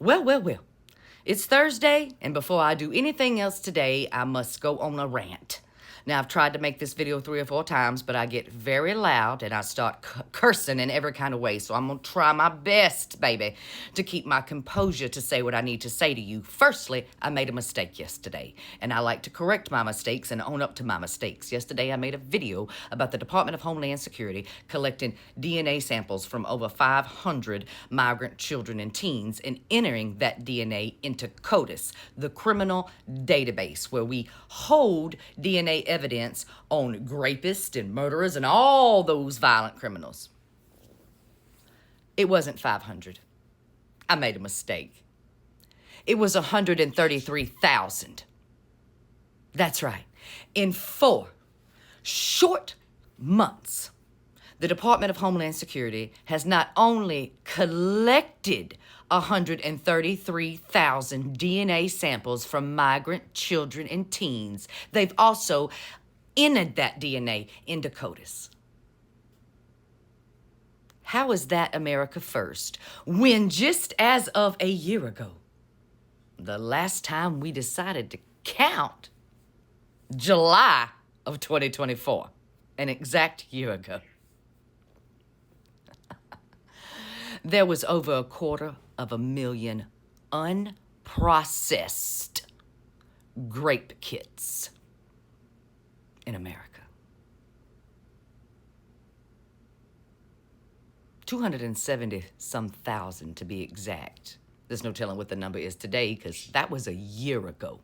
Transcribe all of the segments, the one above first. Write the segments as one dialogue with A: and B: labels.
A: Well. It's Thursday, and before I do anything else today, I must go on a rant. Now, I've tried to make this video 3 or 4 times, but I get very loud and I start cursing in every kind of way. So I'm going to try my best, baby, to keep my composure to say what I need to say to you. Firstly, I made a mistake yesterday, and I like to correct my mistakes and own up to my mistakes. Yesterday, I made a video about the Department of Homeland Security collecting DNA samples from over 500 migrant children and teens and entering that DNA into CODIS, the criminal database where we hold DNA evidence on rapists and murderers and all those violent criminals. It wasn't 500. I made a mistake. It was 133,000. That's right. In 4 short months, the Department of Homeland Security has not only collected 133,000 DNA samples from migrant children and teens, they've also entered that DNA into CODIS. How is that America first, when just as of a year ago, the last time we decided to count, July of 2024, an exact year ago, there was over 250,000 unprocessed grape kits in America. 270-some thousand to be exact. There's no telling what the number is today because that was a year ago.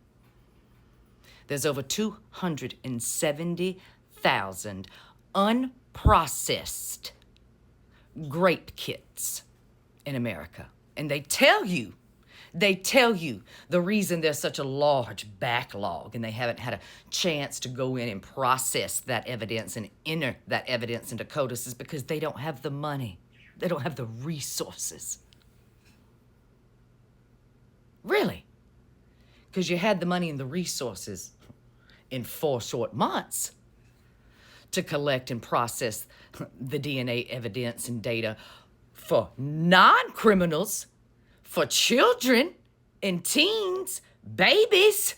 A: There's over 270,000 unprocessed grape kits in America. And they tell you the reason there's such a large backlog and they haven't had a chance to go in and process that evidence and enter that evidence into CODIS is because they don't have the money. They don't have the resources. Really? Because you had the money and the resources in 4 short months to collect and process the DNA evidence and data for non-criminals, for children and teens, babies,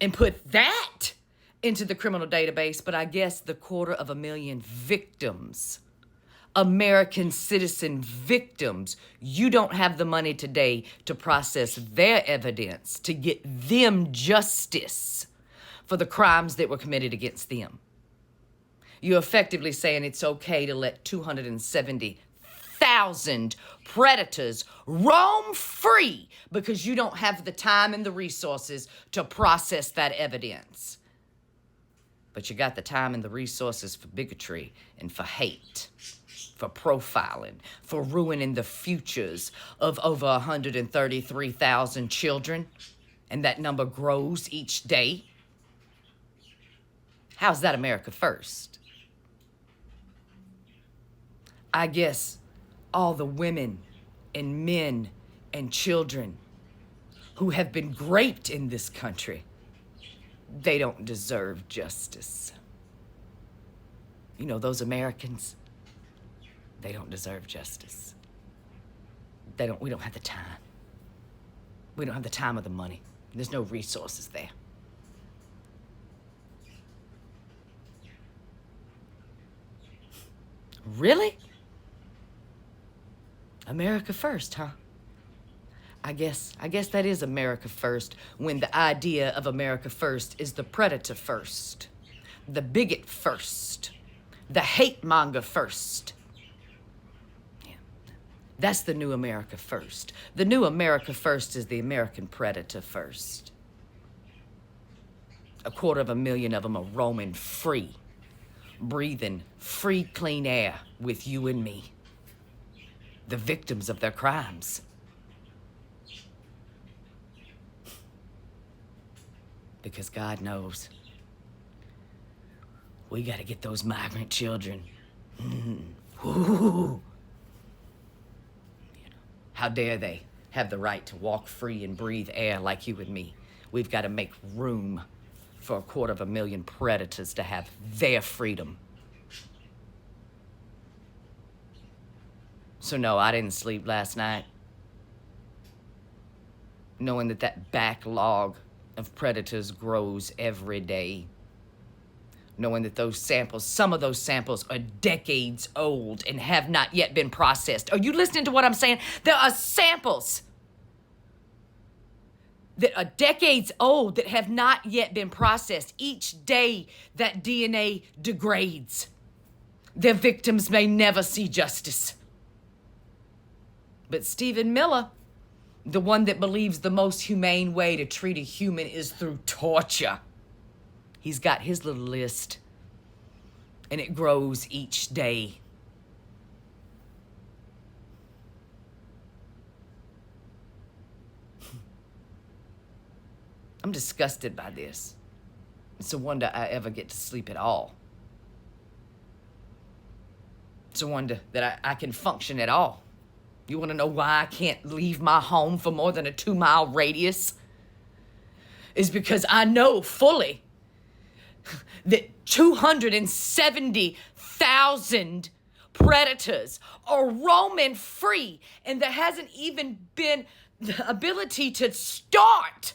A: and put that into the criminal database. But I guess the 250,000 victims, American citizen victims, you don't have the money today to process their evidence, to get them justice for the crimes that were committed against them. You're effectively saying it's okay to let 270,000 predators roam free because you don't have the time and the resources to process that evidence. But you got the time and the resources for bigotry and for hate, for profiling, for ruining the futures of over 133,000 children, and that number grows each day. How's that America first? I guess all the women and men and children who have been raped in this country, they don't deserve justice. You know, those Americans, they don't deserve justice. We don't have the time. We don't have the time or the money. There's no resources there. Really? America first, huh? I guess that is America first when the idea of America first is the predator first, the bigot first, the hate monger first. Yeah. That's the new America first. The new America first is the American predator first. 250,000 of them are roaming free, breathing free, clean air with you and me, the victims of their crimes. Because God knows, we got to get those migrant children. Ooh. How dare they have the right to walk free and breathe air like you and me? We've got to make room for 250,000 predators to have their freedom. So no, I didn't sleep last night. knowing that that backlog of predators grows every day, knowing that those samples, some of those samples are decades old and have not yet been processed. Are you listening to what I'm saying? There are samples that are decades old that have not yet been processed. Each day that DNA degrades, their victims may never see justice. But Stephen Miller, the one that believes the most humane way to treat a human is through torture, he's got his little list, and it grows each day. I'm disgusted by this. It's a wonder I ever get to sleep at all. It's a wonder that I can function at all. You want to know why I can't leave my home for more than a 2-mile radius? Is because I know fully that 270,000 predators are roaming free, and there hasn't even been the ability to start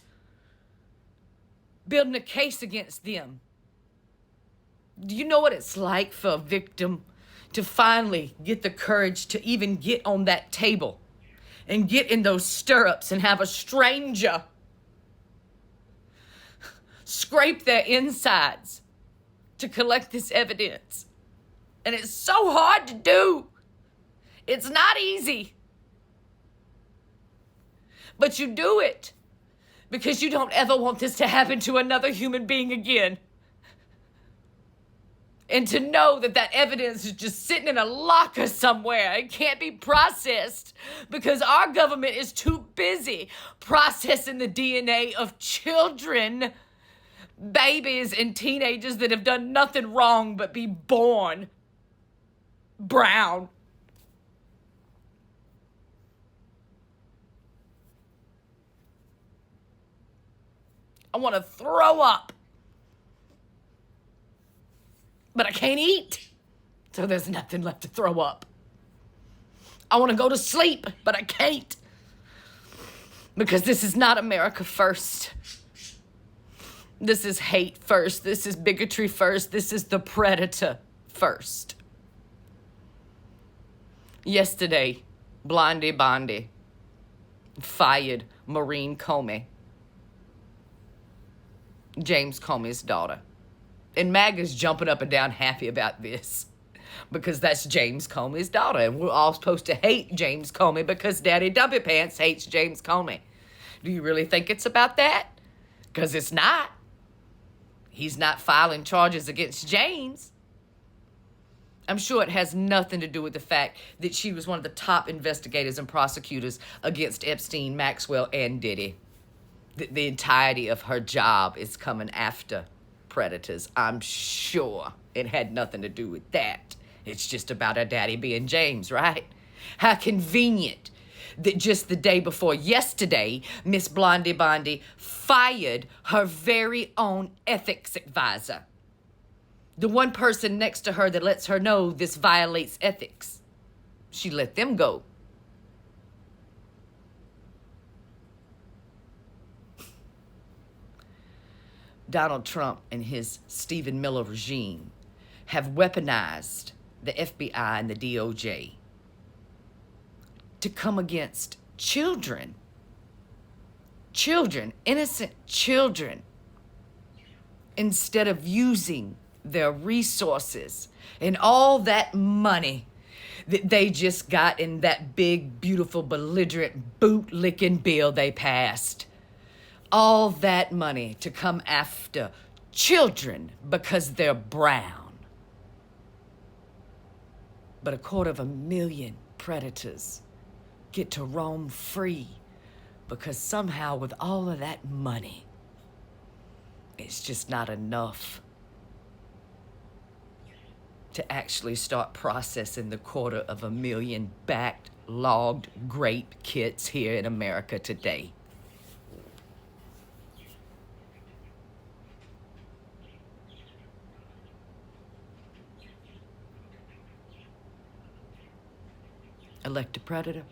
A: building a case against them. Do you know what it's like for a victim to finally get the courage to even get on that table and get in those stirrups and have a stranger scrape their insides to collect this evidence? And it's so hard to do. It's not easy. But you do it because you don't ever want this to happen to another human being again. And to know that that evidence is just sitting in a locker somewhere. It can't be processed because our government is too busy processing the DNA of children, babies, and teenagers that have done nothing wrong but be born brown. I want to throw up, but I can't eat, so there's nothing left to throw up. I want to go to sleep, but I can't, because this is not America first. This is hate first. This is bigotry first. This is the predator first. Yesterday, Blondie Bondi fired Maureen Comey, James Comey's daughter. And MAGA's jumping up and down happy about this because that's James Comey's daughter. And we're all supposed to hate James Comey because Daddy Dumpy Pants hates James Comey. Do you really think it's about that? Because it's not. He's not filing charges against James. I'm sure it has nothing to do with the fact that she was one of the top investigators and prosecutors against Epstein, Maxwell, and Diddy. The entirety of her job is coming after predators. I'm sure it had nothing to do with that. It's just about her daddy being James, right? How convenient that just the day before yesterday, Miss Blondie Bondi fired her very own ethics advisor. The one person next to her that lets her know this violates ethics. She let them go. Donald Trump and his Stephen Miller regime have weaponized the FBI and the DOJ to come against children. Children, innocent children, instead of using their resources and all that money that they just got in that big, beautiful, belligerent, boot-licking bill they passed. All that money to come after children because they're brown. But 250,000 predators get to roam free because somehow with all of that money, it's just not enough to actually start processing the 250,000 backlogged grape kits here in America today. Elect a predator.